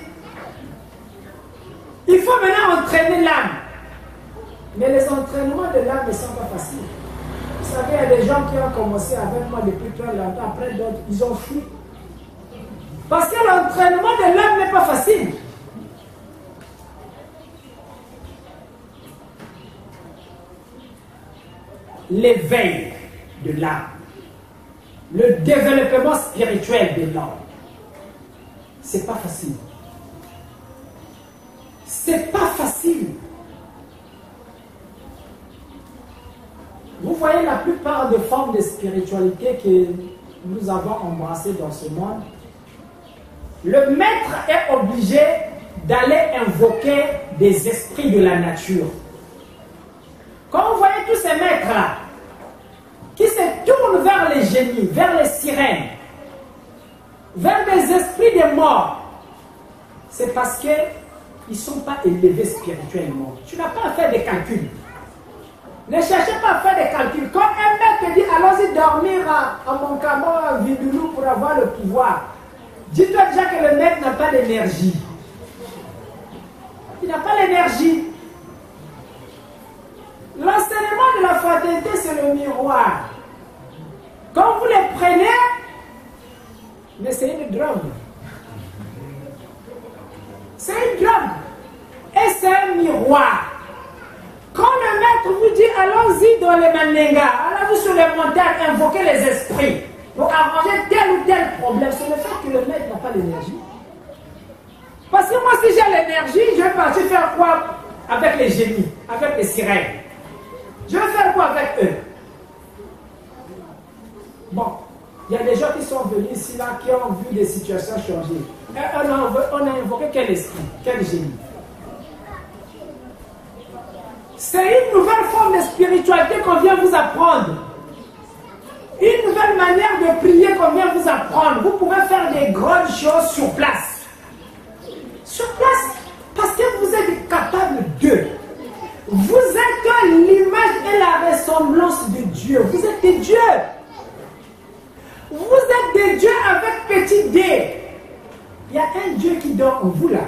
Il faut maintenant entraîner l'âme. Mais les entraînements de l'âme ne sont pas faciles. Vous savez, il y a des gens qui ont commencé avec moi depuis très longtemps. Après d'autres, ils ont fui. Parce que l'entraînement de l'âme n'est pas facile. L'éveil de l'âme, le développement spirituel de l'âme, c'est pas facile. C'est pas facile. Vous voyez la plupart des formes de spiritualité que nous avons embrassées dans ce monde. Le maître est obligé d'aller invoquer des esprits de la nature. Quand vous voyez tous ces maîtres-là, qui se tournent vers les génies, vers les sirènes, vers des esprits des morts, c'est parce qu'ils ne sont pas élevés spirituellement. Tu n'as pas à faire des calculs. Ne cherchez pas à faire des calculs. Quand un maître te dit, allons-y dormir à Monkamo, à Vindoulou pour avoir le pouvoir, dis-toi déjà que le maître n'a pas l'énergie. Il n'a pas l'énergie. L'enseignement de la fraternité, c'est le miroir. Quand vous les prenez, mais c'est une drogue. C'est une drogue. Et c'est un miroir. Quand le maître vous dit, allons-y dans les Mandinga, allez-vous sur les montagnes, invoquer les esprits pour arranger tel ou tel problème, c'est le fait que le maître n'a pas l'énergie. Parce que moi, si j'ai l'énergie, je vais partir faire quoi avec les génies, avec les sirènes? Je vais faire quoi avec eux? Bon, il y a des gens qui sont venus ici, là, qui ont vu des situations changer. Et on a invoqué quel esprit, quel génie? C'est une nouvelle forme de spiritualité qu'on vient vous apprendre. Une nouvelle manière de prier qu'on vient vous apprendre. Vous pouvez faire des grandes choses sur place. Sur place, parce que vous êtes capable d'eux. Vous êtes l'image et la ressemblance de Dieu. Vous êtes des dieux. Vous êtes des dieux avec petit d. Il y a un Dieu qui dort en vous là.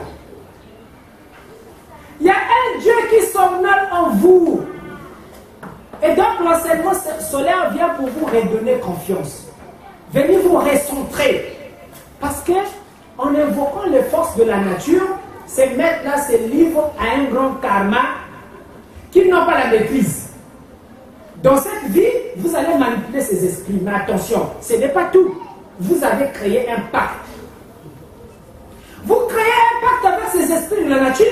Il y a un Dieu qui somnole en vous. Et donc l'enseignement solaire vient pour vous redonner confiance. Venez vous recentrer. Parce que en invoquant les forces de la nature, ces maîtres-là se livrent à un grand karma qu'ils n'ont pas la maîtrise. Dans cette vie, vous allez manipuler ces esprits. Mais attention, ce n'est pas tout. Vous avez créé un pacte. Vous créez un pacte avec ces esprits de la nature.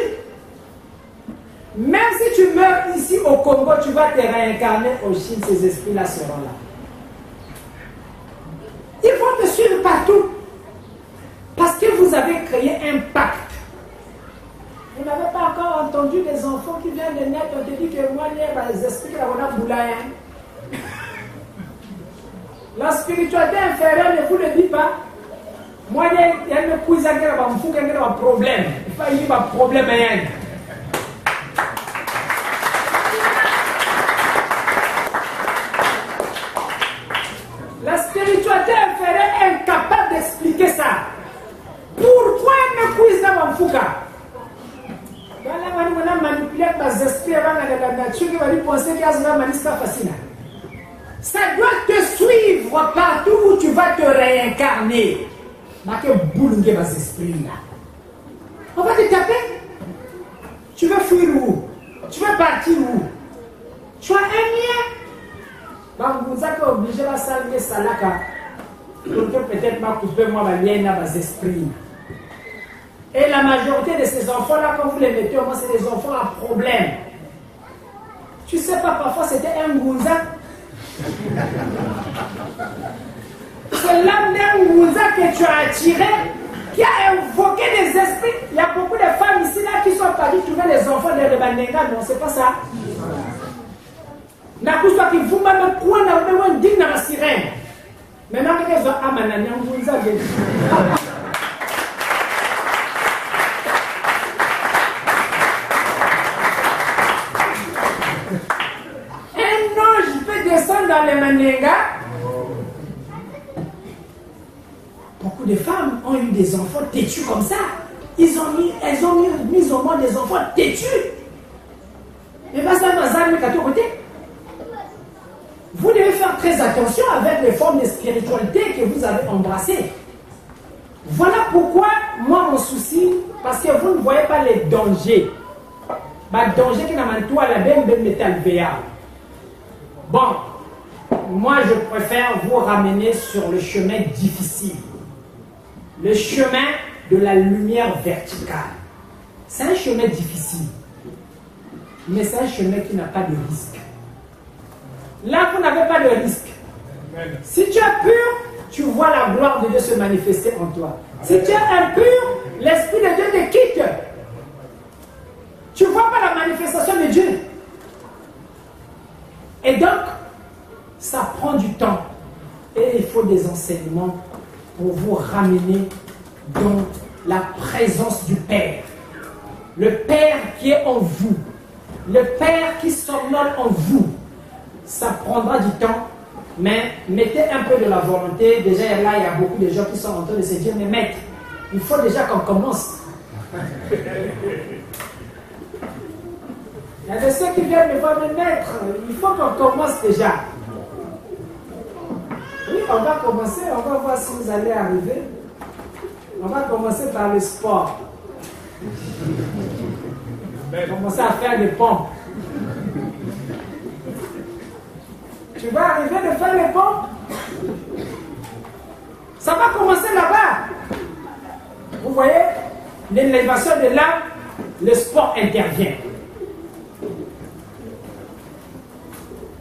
Même si tu meurs ici au Congo, tu vas te réincarner au Chine, ces esprits-là seront là. Ils vont te suivre partout. Parce que vous avez créé un pacte. Vous n'avez pas encore entendu des enfants qui viennent de naître, on te dit que moi, les esprits qui ont boulaye. La spiritualité inférieure ne vous le dit pas. Moi, il y a un cousin qui a un problème. Il faut y avoir un problème. La spiritualité inférieure est incapable d'expliquer ça. Pourquoi me cousin va lui penser qu'il y a cela, mais c'est pas facile. Ça doit te suivre partout où tu vas te réincarner. Mais que boule de vos esprits là. On va te taper. Tu veux fuir où? Tu veux partir où? Tu as un lien. Donc vous êtes obligé de saluer ça là. Pour que peut-être m'a coupé moi ma lien dans vos esprits. Et la majorité de ces enfants-là, quand vous les mettez au moins, c'est des enfants à problème. Tu sais pas, parfois c'était un Ngounza. C'est l'âme d'un Ngounza que tu as attiré, qui a invoqué des esprits. Il y a beaucoup de femmes ici là qui sont parties trouver les enfants de Rebanenga. Non, c'est pas ça. Na kuswa qui vous même quoi na même digne dans la sirène. Maintenant que les ont amené un Ngounza. Dans les Manenga, beaucoup de femmes ont eu des enfants têtus comme ça. Elles ont mis au monde des enfants têtus. Et bien ça dans un côté. Vous devez faire très attention avec les formes de spiritualité que vous avez embrassées. Voilà pourquoi moi mon souci, parce que vous ne voyez pas les dangers. Les dangers qui n'ont pas la même métal VA. Bon. Moi, je préfère vous ramener sur le chemin difficile. Le chemin de la lumière verticale. C'est un chemin difficile. Mais c'est un chemin qui n'a pas de risque. Là, vous n'avez pas de risque. Si tu es pur, tu vois la gloire de Dieu se manifester en toi. Si tu es impur, l'Esprit de Dieu te quitte. Tu ne vois pas la manifestation de Dieu. Et donc, ça prend du temps et il faut des enseignements pour vous ramener dans la présence du Père. Le Père qui est en vous, le Père qui somnole en vous. Ça prendra du temps, mais mettez un peu de la volonté. Déjà là, il y a beaucoup de gens qui sont en train de se dire, mais maître, il faut déjà qu'on commence. Il y a de ceux qui viennent me voir, mais maître, il faut qu'on commence déjà. Oui, on va commencer, on va voir si vous allez arriver. On va commencer par le sport. Commencer à faire des pompes. Tu vas arriver de faire les pompes. Ça va commencer là-bas. Vous voyez, l'élévation de l'âme, le sport intervient.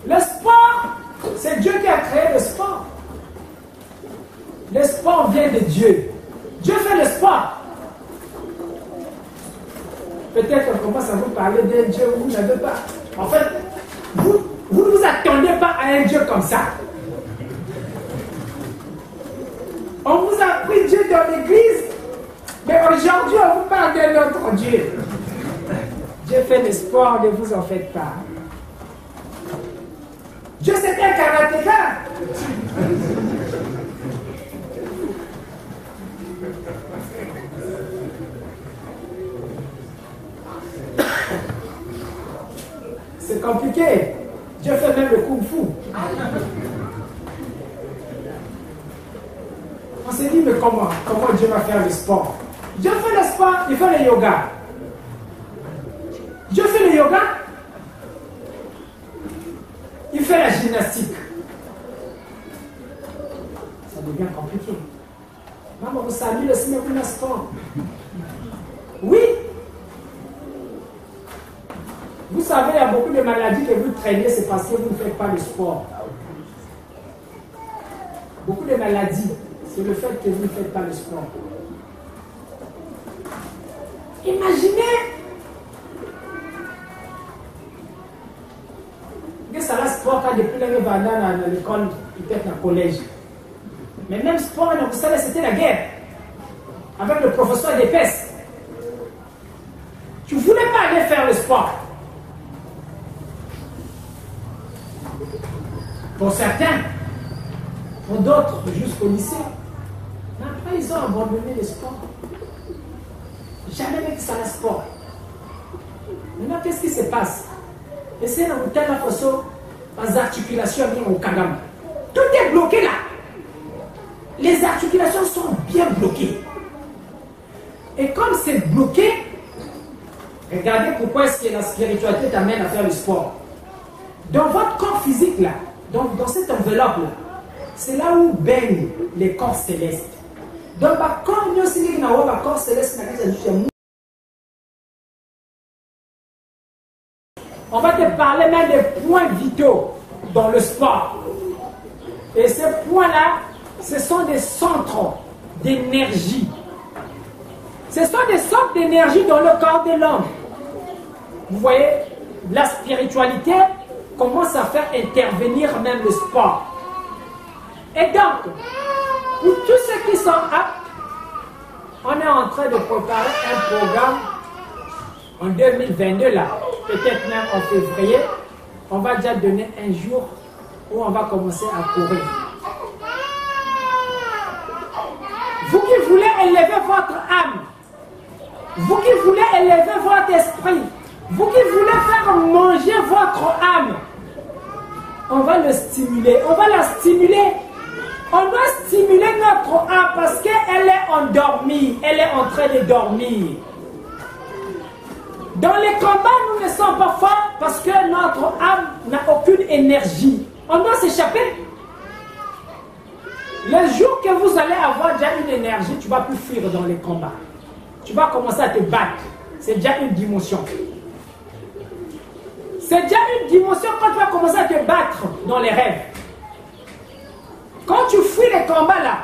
Le sport, c'est Dieu qui a créé le sport. Le sport vient de Dieu. Dieu fait le sport. Peut-être qu'on commence à vous parler d'un Dieu où vous n'avez pas. En fait, vous ne vous attendez pas à un Dieu comme ça. On vous a pris Dieu dans l'église, mais aujourd'hui on vous parle d'un autre Dieu. Dieu fait le sport, ne vous en faites pas. Dieu c'est un karatéka. C'est compliqué. Dieu fait même le kung-fu. On s'est dit, mais comment Dieu va faire le sport? Dieu fait le sport, il fait le yoga. Dieu fait le yoga, il fait la gymnastique. Ça devient compliqué. Maman, vous savez le cinéma sport. Oui. Vous savez, il y a beaucoup de maladies que vous traînez, c'est parce que vous ne faites pas le sport. Beaucoup de maladies, c'est le fait que vous ne faites pas le sport. Imaginez que ça va sport quand depuis l'année va dans l'école, peut-être dans le collège. Mais même sport, vous savez, c'était la guerre. Avec le professeur d'épaisse. Tu ne voulais pas aller faire le sport. Pour certains, pour d'autres, jusqu'au lycée. Mais après, ils ont abandonné le sport. Jamais même que ça le sport. Maintenant, qu'est-ce qui se passe? Et c'est dans telle façon, les articulations au Kagame. Tout est bloqué là. Les articulations sont bien bloquées. Et comme c'est bloqué, regardez pourquoi est-ce que la spiritualité t'amène à faire le sport. Dans votre corps physique là, dans cette enveloppe là, c'est là où baignent les corps célestes. Donc, quand nous sommes dans le corps céleste, on va te parler même des points vitaux dans le sport. Et ces points-là, ce sont des centres d'énergie. Ce sont des centres d'énergie dans le corps de l'homme. Vous voyez, la spiritualité commence à faire intervenir même le sport. Et donc, pour tous ceux qui sont aptes, on est en train de préparer un programme en 2022 là, peut-être même en février. On va déjà donner un jour où on va commencer à courir. Vous qui voulez élever votre âme, vous qui voulez élever votre esprit, vous qui voulez faire manger votre âme, on va le stimuler, on va la stimuler. On doit stimuler notre âme parce qu'elle est endormie, elle est en train de dormir. Dans les combats, nous ne sommes pas forts parce que notre âme n'a aucune énergie. On doit s'échapper. Le jour que vous allez avoir déjà une énergie, tu ne vas plus fuir dans les combats. Tu vas commencer à te battre. C'est déjà une dimension. C'est déjà une dimension quand tu vas commencer à te battre dans les rêves. Quand tu fuis les combats là,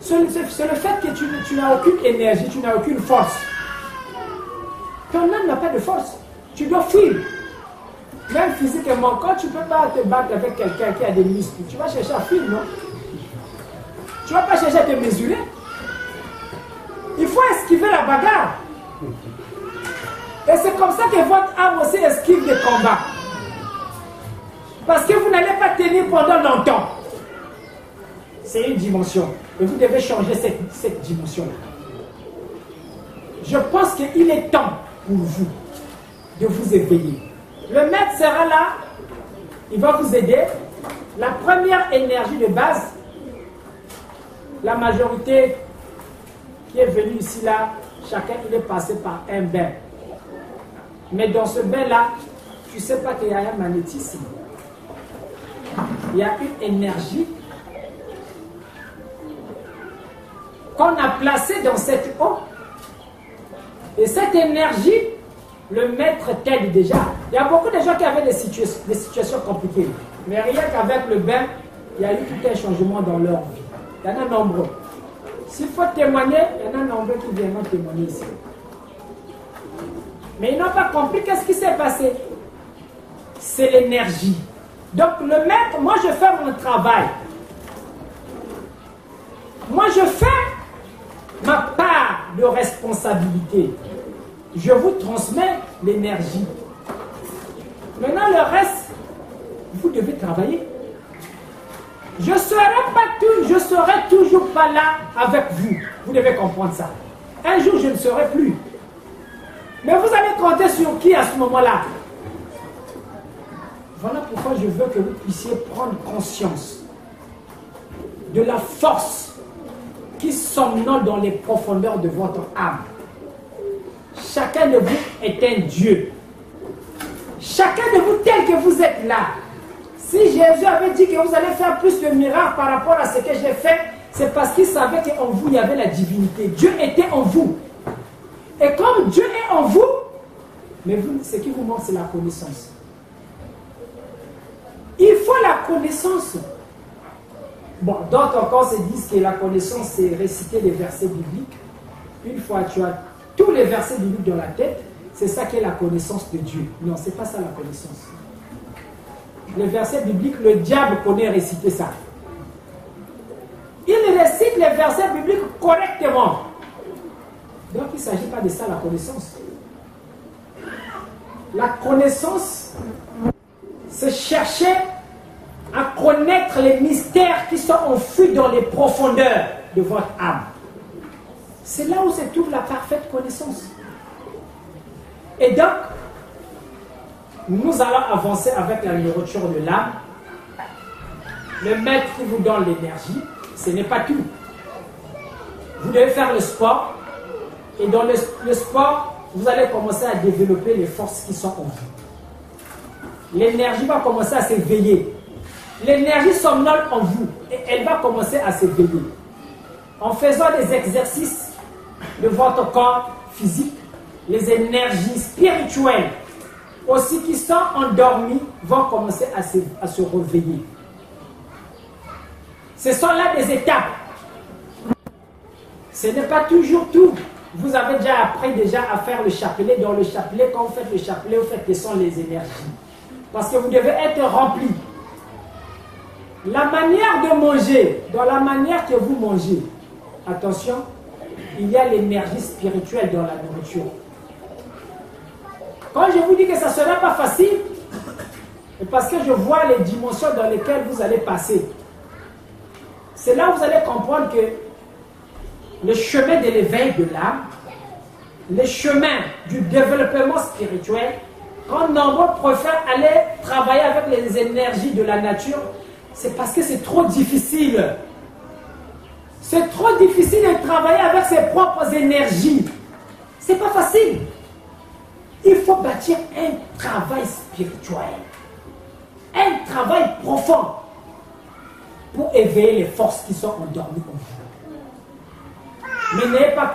c'est le fait que tu n'as aucune énergie, tu n'as aucune force. Ton âme n'a pas de force. Tu dois fuir. Même physiquement, quand tu ne peux pas te battre avec quelqu'un qui a des muscles, tu vas chercher à fuir, non? Tu ne vas pas chercher à te mesurer. Il faut esquiver la bagarre. Et c'est comme ça que votre âme aussi esquive les combats. Parce que vous n'allez pas tenir pendant longtemps. C'est une dimension. Et vous devez changer cette dimension-là. Je pense qu'il est temps pour vous de vous éveiller. Le maître sera là. Il va vous aider. La première énergie de base, la majorité qui est venue ici là, chacun il est passé par un bain. Mais dans ce bain-là, tu ne sais pas qu'il y a un magnétisme. Il y a une énergie qu'on a placée dans cette eau. Et cette énergie, le maître t'aide déjà. Il y a beaucoup de gens qui avaient des situations compliquées. Mais rien qu'avec le bain, il y a eu tout un changement dans leur vie. Il y en a nombreux. S'il faut témoigner, il y en a nombreux qui viendront témoigner ici. Mais ils n'ont pas compris qu'est-ce qui s'est passé. C'est l'énergie. Donc le maître, moi je fais mon travail. Moi je fais ma part de responsabilité. Je vous transmets l'énergie. Maintenant le reste, vous devez travailler. Je ne serai toujours pas là avec vous. Vous devez comprendre ça. Un jour je ne serai plus. Mais vous allez compter sur qui à ce moment-là? Voilà pourquoi je veux que vous puissiez prendre conscience de la force qui somnole dans les profondeurs de votre âme. Chacun de vous est un Dieu. Chacun de vous tel que vous êtes là. Si Jésus avait dit que vous allez faire plus de miracles par rapport à ce que j'ai fait, c'est parce qu'il savait qu'en vous il y avait la divinité. Dieu était en vous. Et comme Dieu est en vous, mais vous, ce qui vous manque, c'est la connaissance. Il faut la connaissance. Bon, d'autres encore se disent que la connaissance, c'est réciter les versets bibliques. Une fois tu as tous les versets bibliques dans la tête, c'est ça qui est la connaissance de Dieu. Non, c'est pas ça la connaissance. Les versets bibliques, le diable connaît réciter ça. Il récite les versets bibliques correctement. Donc il ne s'agit pas de ça la connaissance. La connaissance, c'est chercher à connaître les mystères qui sont enfuis dans les profondeurs de votre âme. C'est là où se trouve la parfaite connaissance. Et donc, nous allons avancer avec la nourriture de l'âme. Le maître qui vous donne l'énergie, ce n'est pas tout. Vous devez faire le sport. Et dans le sport, vous allez commencer à développer les forces qui sont en vous. L'énergie va commencer à s'éveiller. L'énergie somnole en vous et elle va commencer à s'éveiller. En faisant des exercices de votre corps physique, les énergies spirituelles aussi qui sont endormies vont commencer à se réveiller. Ce sont là des étapes. Ce n'est pas toujours tout. Vous avez déjà appris à faire le chapelet. Dans le chapelet, quand vous faites le chapelet, vous faites descendre les énergies. Parce que vous devez être rempli. La manière de manger, dans la manière que vous mangez, attention, il y a l'énergie spirituelle dans la nourriture. Quand je vous dis que ça ne sera pas facile, c'est parce que je vois les dimensions dans lesquelles vous allez passer. C'est là où vous allez comprendre que le chemin de l'éveil de l'âme, le chemin du développement spirituel, quand nombre préfèrent aller travailler avec les énergies de la nature, c'est parce que c'est trop difficile. C'est trop difficile de travailler avec ses propres énergies. C'est pas facile. Il faut bâtir un travail spirituel, un travail profond pour éveiller les forces qui sont endormies en vous. Mais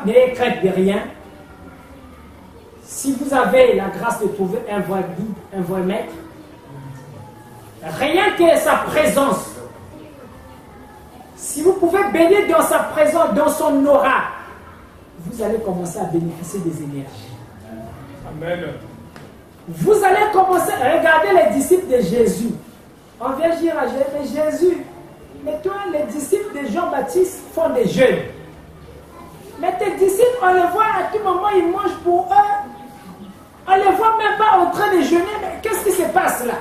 n'ayez crainte de rien. Si vous avez la grâce de trouver un vrai guide, un vrai maître, rien que sa présence, si vous pouvez baigner dans sa présence, dans son aura, vous allez commencer à bénéficier des énergies. Amen. Vous allez commencer à regarder les disciples de Jésus. On vient dire à Jésus, mais toi, les disciples de Jean-Baptiste font des jeûnes. Mais tes disciples, on les voit à tout moment, ils mangent pour eux. On ne les voit même pas en train de jeûner. Mais qu'est-ce qui se passe là?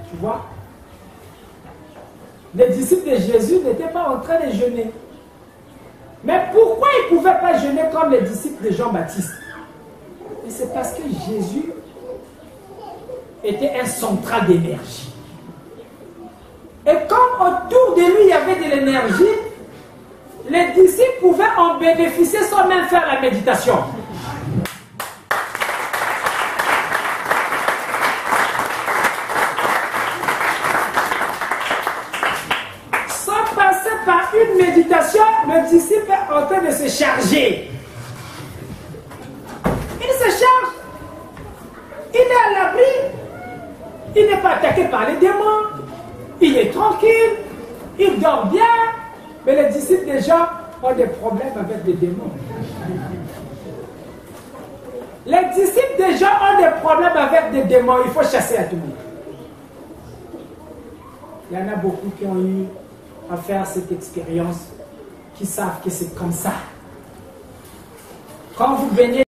Tu vois? Les disciples de Jésus n'étaient pas en train de jeûner. Mais pourquoi ils ne pouvaient pas jeûner comme les disciples de Jean-Baptiste? Et c'est parce que Jésus était un central d'énergie. Et comme autour de lui il y avait de l'énergie, les disciples pouvaient en bénéficier sans même faire la méditation. Sans passer par une méditation, le disciple est en train de se charger. Il se charge. Il est à l'abri. Il n'est pas attaqué par les démons. Il est tranquille. Il dort bien. Mais les disciples déjà ont des problèmes avec les démons. Les disciples déjà ont des problèmes avec des démons. Il faut chasser à tout le monde. Il y en a beaucoup qui ont eu à faire cette expérience, qui savent que c'est comme ça. Quand vous baignez